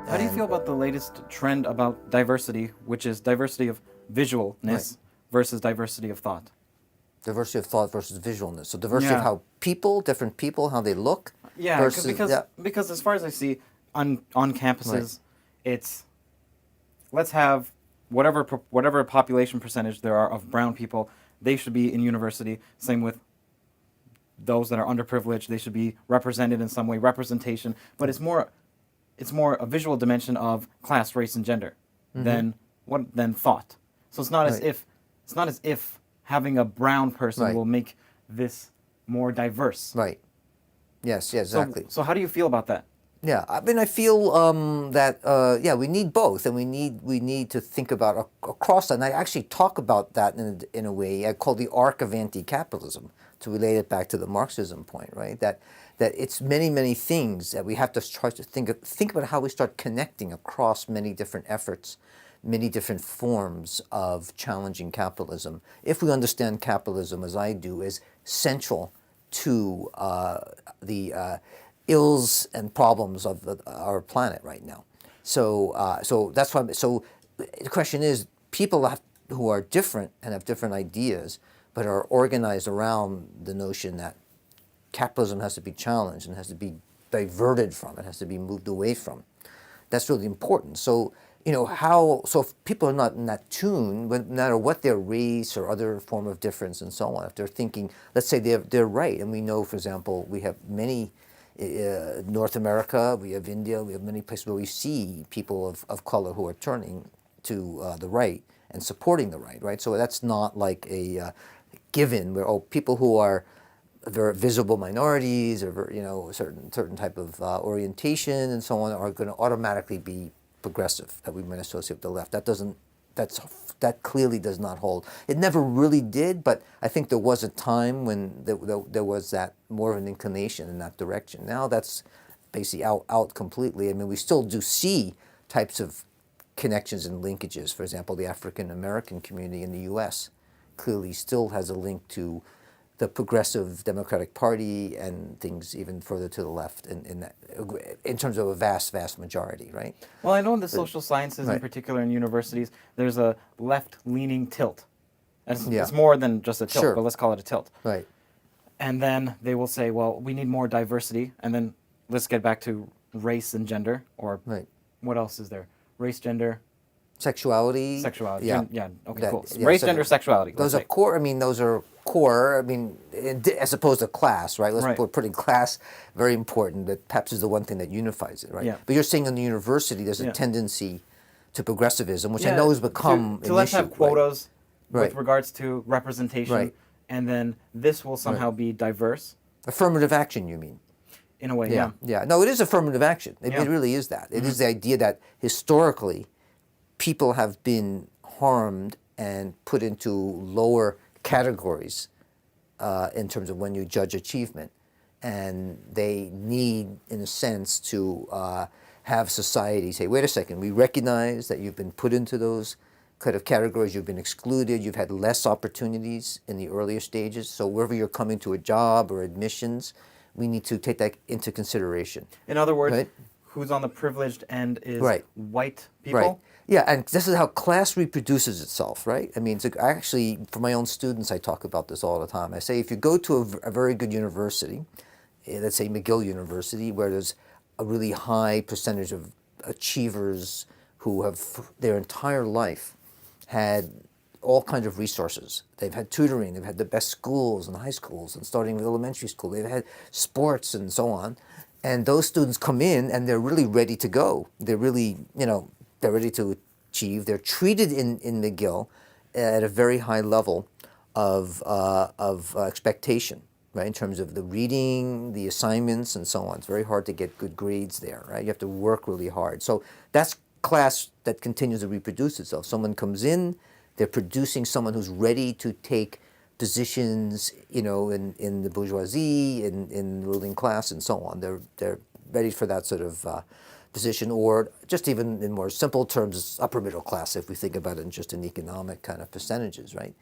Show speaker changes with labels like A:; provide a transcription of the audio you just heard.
A: How do you feel about the latest trend about diversity, which is diversity of visualness
B: Right.
A: versus diversity of thought?
B: Diversity of thought versus visualness. So diversity of
A: Yeah.
B: how different people, how they look,
A: Yeah,
B: versus
A: because as far as I see on campuses, it's let's have whatever population percentage there are of brown people, they should be in university. Same with those that are underprivileged, they should be represented in some way, representation. But it's more a visual dimension of class, race, and gender than thought. So it's not as
B: Right.
A: if having a brown person
B: Right.
A: will make this more diverse.
B: Right. Yes. Yeah. Exactly.
A: So how do you feel about that?
B: Yeah, I mean, I feel that we need both, and we need to think about across that. And I actually talk about that in a way I call the arc of anti-capitalism, to relate it back to the Marxism point, right? That it's many things that we have to try to think about how we start connecting across many different efforts, many different forms of challenging capitalism. If we understand capitalism, as I do, as central to the ills and problems of our planet right now. So that's why. So the question is, people who are different and have different ideas, but are organized around the notion that capitalism has to be challenged and has to be diverted from, it has to be moved away from. That's really important. So so if people are not in that tune, no matter what their race or other form of difference and so on, if they're thinking, let's say they're right, and we know, for example, we have many. North America, we have India, we have many places where we see people of color who are turning to the right and supporting the right? So that's not like a given where people who are very visible minorities or a certain type of orientation and so on are going to automatically be progressive that we might associate with the left. That clearly does not hold. It never really did, but I think there was a time when there was that more of an inclination in that direction. Now that's basically out completely. I mean, we still do see types of connections and linkages. For example, the African American community in the U.S. clearly still has a link to the Progressive Democratic Party and things even further to the left in terms of a vast majority, right?
A: Well, I know in the social sciences, in
B: Right.
A: particular in universities, there's a left-leaning tilt.
B: Yeah.
A: It's more than just a tilt,
B: Sure.
A: but let's call it a tilt.
B: Right.
A: And then they will say, well, we need more diversity. And then let's get back to race and gender, or
B: Right.
A: what else is there? Race, gender,
B: Sexuality.
A: sexuality.
B: Yeah.
A: Okay,
B: That-
A: cool. So
B: yeah,
A: race,
B: so
A: gender, sexuality.
B: Those
A: let's
B: are core. I mean, those are core. I mean, as opposed to class, right?
A: Right.
B: We're putting class very important, but perhaps is the one thing that unifies it, right?
A: Yeah.
B: But you're saying in the university, there's a
A: Yeah.
B: tendency to progressive,ism, which
A: Yeah,
B: I know has become
A: to
B: an
A: let's
B: issue.
A: have quotas
B: Right.
A: with regards to representation,
B: Right.
A: and then this will somehow be diverse
B: Affirmative action, you mean?
A: in a way. Yeah.
B: Yeah. No, it is affirmative action.
A: Yeah.
B: It really is that. It is the idea that historically, people have been harmed and put into lower categories in terms of when you judge achievement. And they need, in a sense, to have society say, wait a second, we recognize that you've been put into those kind of categories, you've been excluded, you've had less opportunities in the earlier stages. So wherever you're coming to a job or admissions, we need to take that into consideration.
A: In other words,
B: Right.
A: who's on the privileged end is
B: Right.
A: white people.
B: Right. Yeah, and this is how class reproduces itself, right? I mean, I actually, for my own students, I talk about this all the time. I say if you go to a very good university, let's say McGill University, where there's a really high percentage of achievers who have their entire life had all kinds of resources. They've had tutoring, they've had the best schools and high schools, and starting with elementary school, they've had sports and so on. And those students come in and they're really ready to go. They're really, they're ready to achieve. They're treated in McGill at a very high level of expectation, right? In terms of the reading, the assignments, and so on. It's very hard to get good grades there, right? You have to work really hard. So that's class that continues to reproduce itself. Someone comes in, they're producing someone who's ready to take positions, in the bourgeoisie, in the ruling class, and so on. They're ready for that sort of position, or just even in more simple terms, upper middle class, if we think about it in just in economic kind of percentages, right?